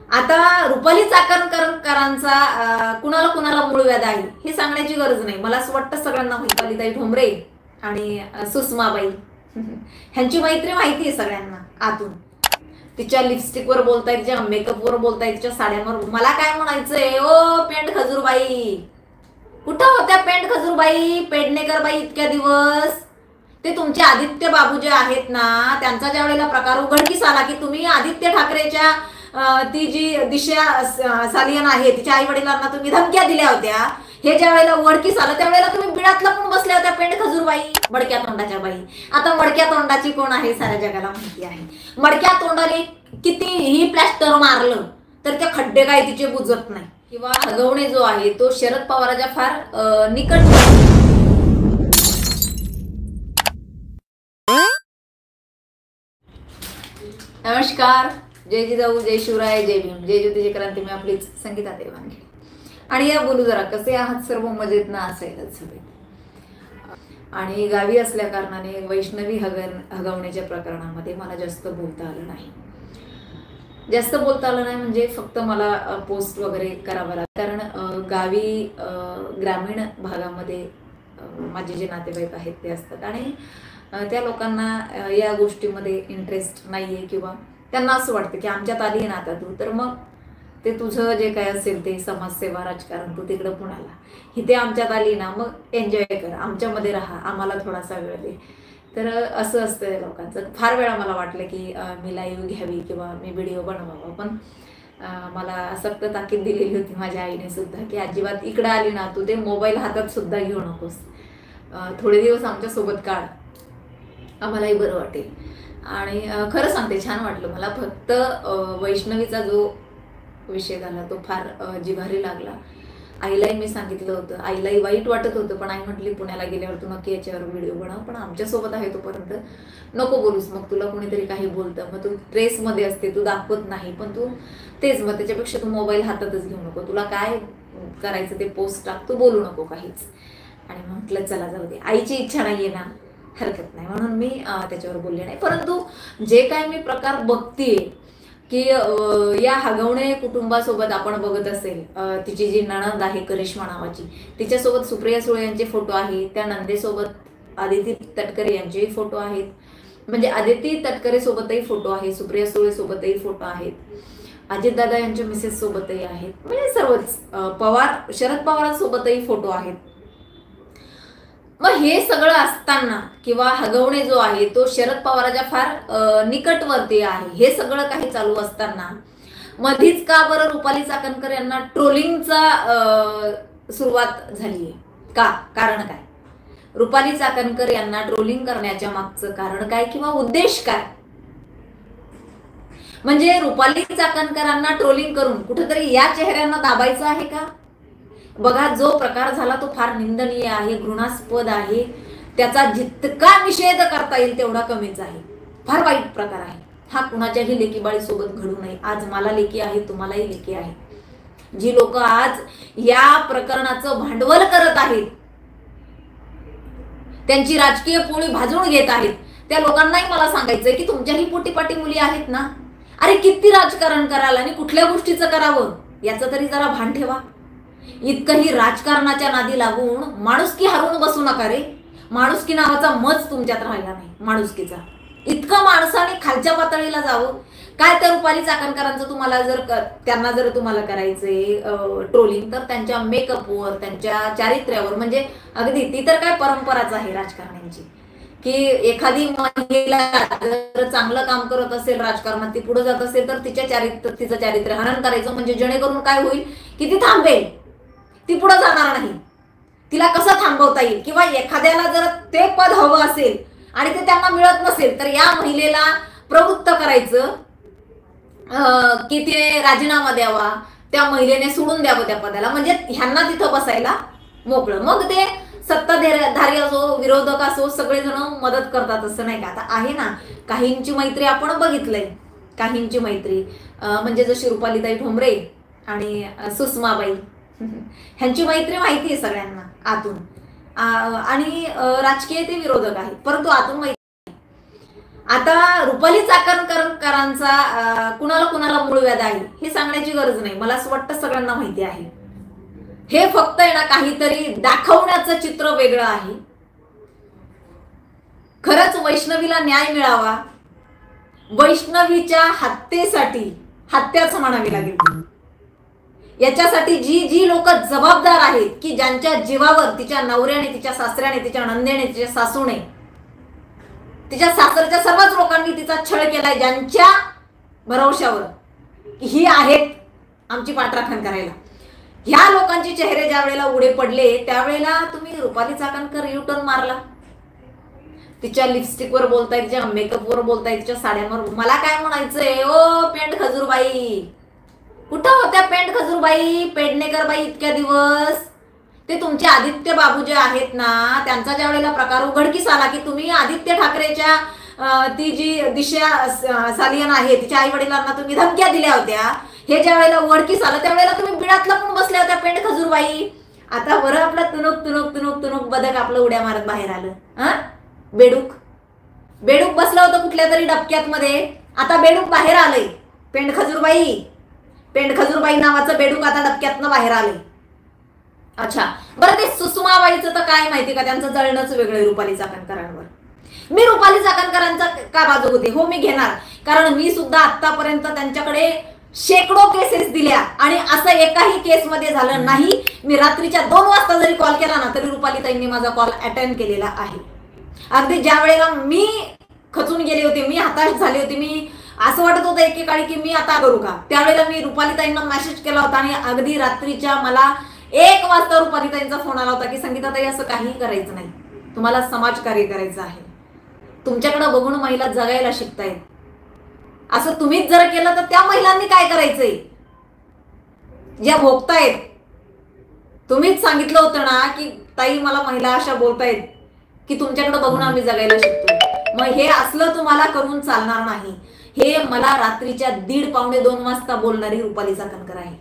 आता रुपाली चाकणकरांचा कुणाला कुणाला मूळ व्याध आहे हे सांगण्याची गरज नाही. मला असं वाटतं सगळ्यांना रुपालीताई ठोंबरे आणि सुषमाबाई ह्यांची मैत्री माहिती आहे सगळ्यांना आतून. तिच्या लिपस्टिकवर बोलताय, तिच्या मेकअपवर बोलताय, तिच्या साड्यांवर. मला काय म्हणायचंय, ओ पेंट खजूरबाई, कुठं होत्या पेंट खजूरबाई, पेडणेकर बाई इतक्या दिवस? ते तुमचे आदित्य बाबू जे आहेत ना, त्यांचा ज्या वेळेला प्रकार उघडकीस आला की तुम्ही आदित्य ठाकरेच्या ती जी दिशा सालियन आहे तिच्या आई वडिलांना तुम्ही धमक्या दिल्या होत्या, हे ज्या वेळेला उघडकीस आलं त्यावेळेला तुम्ही बिळात लपून बसल्या होत्या पेंट खजूरबाई, मडक्या तोंडाच्या बाई. आता मडक्या तोंडाची कोण आहे साऱ्या जगाला माहिती आहे. मडक्या तोंडाने कितीही प्लॅस्टर मारलं तर ते खड्डे काय तिचे बुजत नाही. किंवा हगवणे जो आहे तो शरद पवाराच्या फार निकट. नमस्कार, जय जिजाऊ, जय शिवराय, जय भीम, जय ज्योतिषी क्रांती. मी आपलीच संगीता देवांगे. आणि या बोलू जरा कसे आहात सर्व, मजेत ना असेलच सगळे. आणि गावी असल्या कारणाने वैष्णवी हगवण्याच्या प्रकरणामध्ये मला जास्त बोलता आलं नाही. म्हणजे फक्त मला पोस्ट वगैरे करावं लागतं. कारण गावी ग्रामीण भागामध्ये माझे जे नातेवाईक आहेत ते असतात आणि त्या लोकांना या गोष्टीमध्ये इंटरेस्ट नाहीये किंवा त्यांना असं वाटतं की आमच्यात आली आहे ना आता तू, तर मग ते तुझं जे काय असेल ते समाजसेवा राजकारण तू तिकडं पुण्याला, इथे आमच्यात आली ना मग एन्जॉय कर, आमच्यामध्ये राहा, आम्हाला थोडासा वेळ दे. तर असं असतं लोकांचं. फार वेळा मला वाटलं की मी लाईव्ह घ्यावी किंवा मी व्हिडिओ बनवावा, पण मला सक्त ताकीद दिलेली होती माझ्या आईने सुद्धा की अजिबात इकडं आली ना तू ते मोबाईल हातात सुद्धा घेऊ नकोस, थोडे दिवस आमच्यासोबत काढ, आम्हालाही बरं वाटेल. आणि खरं सांगते छान वाटलं मला. फक्त वैष्णवीचा जो विषय झाला तो फार जिव्हारी लागला. आईलाही मी सांगितलं होतं, आईलाही वाईट वाटत होतं, पण आई म्हटली पुण्याला गेल्यावर तू नक्की याच्यावर व्हिडिओ बनव, पण आमच्यासोबत आहे तोपर्यंत नको बोलूस, मग तुला कोणीतरी काही बोलतं, मग तू ट्रेसमध्ये असते, तू दाखवत नाही, पण तू तेच, मग त्याच्यापेक्षा तू मोबाईल हातातच घेऊ नको, तुला काय करायचं ते पोस्ट टाक, तू बोलू नको काहीच. आणि म्हटलं चला जाऊ दे, आईची इच्छा नाहीये ना, हरकत नाही, म्हणून मी त्याच्यावर बोलले नाही. परंतु जे काय मी प्रकार बघतीये की या हगवणे कुटुंबासोबत आपण बघत असेल, तिची जी नणंद आहे करिश्मा नावाची, तिच्यासोबत सुप्रिया सुळे यांचे फोटो आहेत, त्या नंदेसोबत आदिती तटकरे यांचेही फोटो आहेत, म्हणजे आदिती तटकरे सोबतही फोटो आहे, सुप्रिया सुळे सोबतही फोटो आहेत, अजितदादा यांच्या मिसेस सोबतही आहेत, म्हणजे सर्वच शरद पवारांसोबतही फोटो आहेत. मग हे सगळं असताना किंवा हगवणे जो आहे तो शरद पवाराच्या फार निकटवर्ती आहे, हे सगळं काही चालू असताना मधीच का बरं रुपाली चाकणकर यांना ट्रोलिंगचा सुरुवात झालीये? का? कारण काय? रुपाली चाकणकर यांना ट्रोलिंग करण्याच्या मागचं कारण काय किंवा उद्देश काय? म्हणजे रुपाली चाकणकरांना ट्रोलिंग करून कुठेतरी या चेहऱ्यांना दाबायचं आहे का? बघा, जो प्रकार झाला तो फार निंदनीय आहे, घृणास्पद आहे, त्याचा जितका निषेध करता येईल तेवढा कमीच आहे. फार वाईट प्रकार आहे हा, कुणाच्याही लेकीबाळी सोबत घडू नये. आज मला लेकी आहे, तुम्हालाही लेकी आहे. जी लोक आज या प्रकरणाचं भांडवल करत आहेत, त्यांची राजकीय पोळी भाजून घेत आहेत, त्या लोकांनाही मला सांगायचंय की तुमच्याही पोटीपाटी मुली आहेत ना, अरे किती राजकारण कराल आणि कुठल्या गोष्टीचं करावं याचं तरी जरा भान ठेवा. इतकंही राजकारणाच्या नादी लागून माणुसकी हरवून बसू नका रे. माणुसकी नावाचा मज तुमच्यात राहिला नाही, माणुसकीचा. इतकं माणसाने खालच्या पातळीला जावं काय? त्या रुपाली चाकणकरांचं तुम्हाला जर तुम्हाला करायचंय ट्रोलिंग, तर त्यांच्या मेकअपवर, त्यांच्या चारित्र्यावर, म्हणजे अगदी ती तर काय परंपराच आहे राजकारण्यांची की एखादी महिला जर चांगलं काम करत असेल राजकारणात, ती पुढे जात असेल तर तिचं चारित्र्य हनन करायचं, म्हणजे जेणेकरून काय होईल की ती थांबेल, ती पुढे जाणार नाही. तिला कसं थांबवता येईल, किंवा एखाद्याला जर ते पद हवं असेल आणि ते त्यांना मिळत नसेल तर या महिलेला प्रवृत्त करायचं की ते राजीनामा द्यावा, त्या महिलेने सोडून द्यावं त्या पदाला, म्हणजे ह्यांना तिथं बसायला मोकळं. मग ते सत्ताधारी असो, विरोधक असो, सगळेजण मदत करतात असं नाही का? आता आहे ना काहींची मैत्री आपण बघितलंय, काहींची मैत्री म्हणजे जशी रुपालीताई ठोंबरे आणि सुषमाबाई ह्यांची मैत्री माहिती आहे सगळ्यांना आतून, आणि राजकीय ते विरोधक आहेत, परंतु आतून मैत्री. आता रुपाली चाकणकरांचा कुणाला कुणाला मूळ व्याध आहे हे सांगण्याची गरज नाही, मला असं वाटतं सगळ्यांना माहिती आहे. हे फक्त आहे ना काहीतरी दाखवण्याचं चित्र वेगळं आहे. खरंच वैष्णवीला न्याय मिळावा, वैष्णवीच्या हत्येसाठी हत्याच म्हणावी लागेल, याच्यासाठी जी जी लोक जबाबदार आहेत की ज्यांच्या जीवावर तिच्या नवऱ्याने, तिच्या सासऱ्याने, तिच्या नंदेने, तिच्या सासूने, तिच्या सासरच्या सर्वच लोकांनी तिचा छळ केलाय, ज्यांच्या भरवशावर ही आहेत आमची पाठराखण करायला, ह्या लोकांचे चेहरे ज्या वेळेला उडे पडले त्यावेळेला तुम्ही रुपाली चाकणकर युटर्न मारला. तिच्या लिपस्टिकवर बोलताय, तिच्या मेकअपवर बोलताय, तिच्या साड्यांवर. मला काय म्हणायचंय, ओ पेंट खजूरबाई, कुठं होत्या पेंट खजूरबाई, पेडणेकर बाई इतक्या दिवस? ते तुमचे आदित्य बाबू जे आहेत ना, त्यांचा ज्या वेळेला प्रकार उघडकीस आला की तुम्ही आदित्य ठाकरेच्या ती जी दिशा सालियन आहे तिच्या आई वडिलांना तुम्ही धमक्या दिल्या होत्या, हे ज्या वेळेला उघडकीस आलं त्यावेळेला तुम्ही बिळात लपून बसल्या होत्या पेंट खजूरबाई. आता बरं आपलं तुनुक तुनुक तुनुक तुनुक बदक आपलं उड्या मारत बाहेर आलं. बेडूक बेडूक बसलं होतं कुठल्या तरी डबक्यात मध्ये, आता बेडूक बाहेर आलंय. पेंट खजूरबाई नावाचं बेडूक आता डबक्यातनं बाहेर आलंय. अच्छा बरं, ते सुषमाबाईचं तर काय माहिती का, त्यांचं जळणंच वेगळं रुपाली चाकणकरांवर. मी रुपाली चाकणकरांचा का बाजू होते, हो मी घेणार, कारण मी सुद्धा आतापर्यंत त्यांच्याकडे शेकडो केसेस दिल्या आणि असं एकाही केसमध्ये झालं नाही. मी रात्रीच्या 2 वाजता जरी कॉल केला ना तरी रुपालीताईंनी माझा कॉल अटेंड केलेला आहे. अगदी ज्या वेळेला मी खचून गेले होते, मी हताश झाले होते, मी असं वाटत होतं एकेकाळी की मी आता करू का, त्यावेळेला मी रुपालीताईंना मेसेज केला होता आणि अगदी रात्रीच्या मला 1 वाजता रुपालीताईंचा फोन आला होता की संगीताताई असं काही करायचं नाही, तुम्हाला समाजकार्य करायचं आहे, तुमच्याकडे बघून महिला जगायला शिकतायत, असं तुम्हीच जर केलं तर त्या महिलांनी काय करायचंय ज्या भोगतायत. तुम्हीच सांगितलं होतं ना की ताई मला महिला अशा बोलतायत की तुमच्याकडे बघून आम्ही जगायला शिकतो. मग हे असलं तुम्हाला करून चालणार नाही. हे मला रात्रीच्या 1:30 पावणे 2 वाजता बोलणारी रुपाली चाकणकर आहे.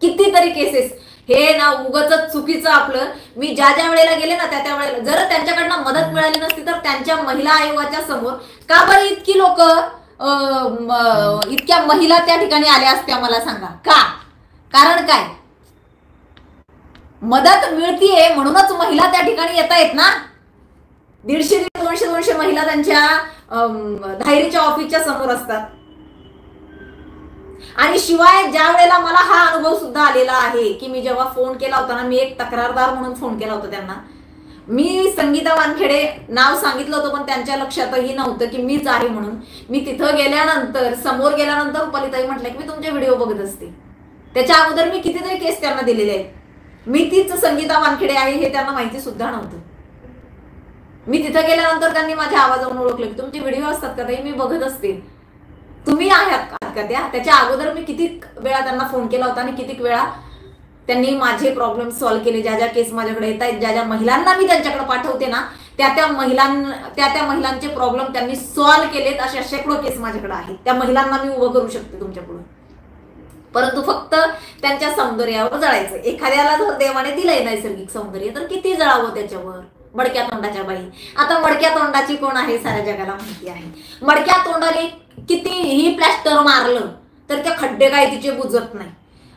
कितीतरी केसेस हे ना उगाच चुकीचं आपलं. मी ज्या ज्या वेळेला गेले ना त्या वेळेला जर त्यांच्याकडनं मदत मिळाली नसती तर त्यांच्या महिला आयोगाच्या समोर का बरं इतकी लोक इतक्या महिला त्या ठिकाणी आल्या असत्या मला सांगा का? कारण काय, मदत मिळतीये म्हणूनच महिला त्या ठिकाणी येत आहेत ना. 150-200 महिला त्यांच्या धायरीच्या ऑफिसच्या समोर असतात. आणि शिवाय ज्या वेळेला मला हा अनुभव सुद्धा आलेला आहे की मी जेव्हा फोन केला होता ना, मी एक तक्रारदार म्हणून फोन केला होता त्यांना, मी संगीता वानखेडे नाव सांगितलं होतं पण त्यांच्या लक्षातही नव्हतं की मीच आहे म्हणून. मी तिथं गेल्यानंतर समोर गेल्यानंतर रुपालीताई म्हटलं की मी तुमचे व्हिडिओ बघत असते. त्याच्या अगोदर मी कितीतरी केस त्यांना दिलेले आहेत. मी तीच संगीता वानखेडे आहे हे त्यांना माहिती सुद्धा नव्हतं. मी तिथं गेल्यानंतर त्यांनी माझ्या आवाजावरून ओळखलं की तुमचे व्हिडिओ असतात का ताई, मी बघत असते, तुम्ही आहात का त्या. त्याच्या अगोदर मी किती वेळा त्यांना फोन केला होता आणि किती वेळा त्यांनी माझे प्रॉब्लेम सॉल्व्ह केले. ज्या ज्या केस माझ्याकडे येत आहेत, ज्या ज्या महिलांना मी त्यांच्याकडे पाठवते ना त्या त्या महिलांचे प्रॉब्लेम त्यांनी सॉल्व्ह केलेत. अशा शेकडो केस माझ्याकडे आहेत. त्या महिलांना मी उभं करू शकते तुमच्या पुढे, परंतु फक्त त्यांच्या सौंदर्यावर जळायचं. एखाद्याला जर देवाने दिलंय नैसर्गिक सौंदर्य तर किती जळावं त्याच्यावर. मडक्या तोंडाच्या बाई, आता मडक्या तोंडाची कोण आहे साऱ्या जगाला माहिती आहे. मडक्या तोंडाने कितीही प्लॅस्टर मारलं तर त्या खड्डे काय तिचे बुजत नाही.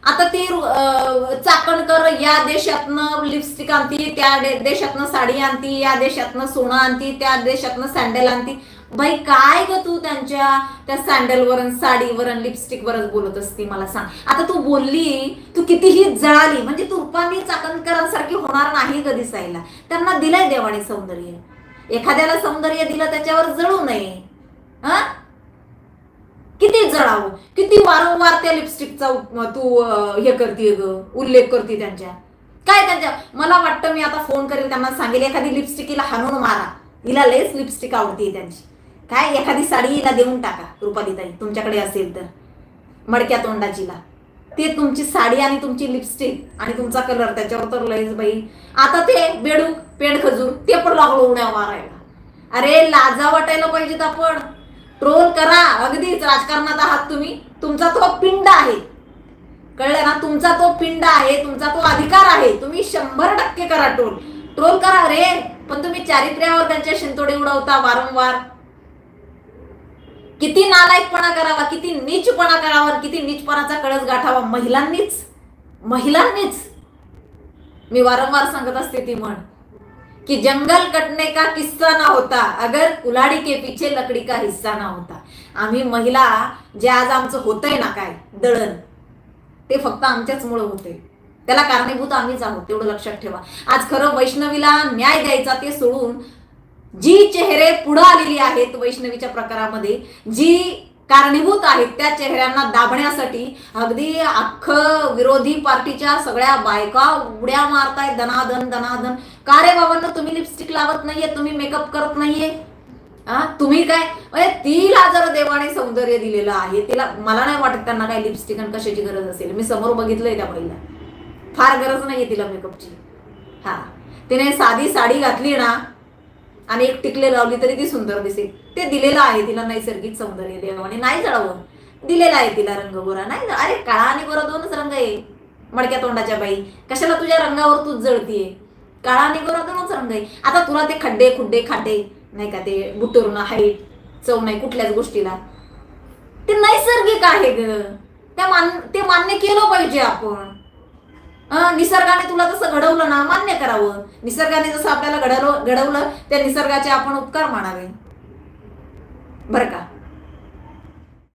आता ती चाकणकर या देशातनं लिपस्टिक आणती, त्या देशातनं साडी आणती, या देशातनं सोनं आणती, त्या देशातनं सँडल आणती. बाई काय ग तू त्यांच्या त्या सँडलवर साडीवर लिपस्टिकवरच बोलत असती मला सांग. आता तू बोलली, तू कितीही जळाली म्हणजे तू रुपाली चाकणकरांसारखी होणार नाही ग दिसायला. त्यांना दिलंय देवाने सौंदर्य. एखाद्याला सौंदर्य दिलं त्याच्यावर जळू नये. किती जळावं, किती वारंवार त्या लिपस्टिकचा तू हे करते ग, उल्लेख करते त्यांच्या. काय त्यांच्या, मला वाटतं मी आता फोन करेल त्यांना सांगेल एखादी लिपस्टिकीला हाणून मारा, हिला लेस लिपस्टिक आवडते त्यांची. काय एखादी साडी हिला देऊन टाका रुपालीताई तुमच्याकडे असेल तर, मडक्या तोंडाचीला. ते तुमची साडी आणि तुमची लिपस्टिक आणि तुमचा कलर त्याच्यावर तर लयच बाई. आता ते बेडूक पेंड खजूर ते पण लागलो उड्या मारायला. अरे लाजा वाटायला पाहिजेत. आपण ट्रोल करा, अगदीच राजकारणात आहात तुम्ही, तुमचा तो पिंड आहे, कळलं ना, तुमचा तो पिंड आहे, तुमचा तो अधिकार आहे. तुम्ही 100% करा ट्रोल करा रे, पण तुम्ही चारित्र्यावर त्यांच्या शिंतोडे उडवता वारंवार. किती नालायकपणा करावा, किती नीचपणा करावा, किती नीचपणाचा कळस गाठावा महिलांनीच. मी वारंवार सांगत असते ती म्हण कि जंगल कटने का किस्सा ना होता अगर कुल्हाड़ी के पीछे लकड़ी का हिस्सा ना होता. आम्ही महिला जे आज आमचं होतंय ना काय दळण, ते फक्त आमच्याचमुळे होते. त्याला कारणीभूत आम्हीच आहोत, तेवढं लक्षात ठेवा. आज खरं वैष्णवीला न्याय द्यायचा ते सोडून जी चेहरे पुढे आलेली आहेत वैष्णवीच्या प्रकारामध्ये, जी कारणीभूत आहेत, त्या चेहऱ्यांना दाबण्यासाठी अगदी अख्खं विरोधी पार्टीच्या सगळ्या बायका उड्या मारतायत दनादन दनादन. का रे बाबांना तुम्ही लिपस्टिक लावत नाहीये, तुम्ही मेकअप करत नाहीये, तुम्ही काय तिला जर देवाने सौंदर्य दिलेलं आहे, तिला मला नाही वाटत त्यांना काय लिपस्टिक आणि कशाची गरज असेल. मी समोर बघितलंय त्या बाईला, फार गरज नाहीये तिला मेकअपची. तिने साधी साडी घातली ना आणि एक टिकले लावली तरी ती सुंदर दिसेल. ते दिलेलं आहे तिला नैसर्गिक सौंदर्य देवाने, नाही जळवून दिलेला आहे तिला रंग गोरा. नाही अरे काळा आणि गोरा दोनच रंग आहे मडक्या तोंडाच्या बाई, कशाला तुझ्या रंगावर तूच जळतीये. काळा आणि गोरा दोनच रंग आहे. आता तुला ते खड्डे खुड्डे खाटे नाही का, ते बुटूर्ण हाईट चव नाही कुठल्याच गोष्टीला, ते नैसर्गिक आहे ग. ते मान्य केलं पाहिजे आपण. निसर्गाने तुला तसं घडवलं ना, मान्य करावं. निसर्गाने जसं आपल्याला घडवलं त्या निसर्गाचे आपण उपकार मानावे बरं का.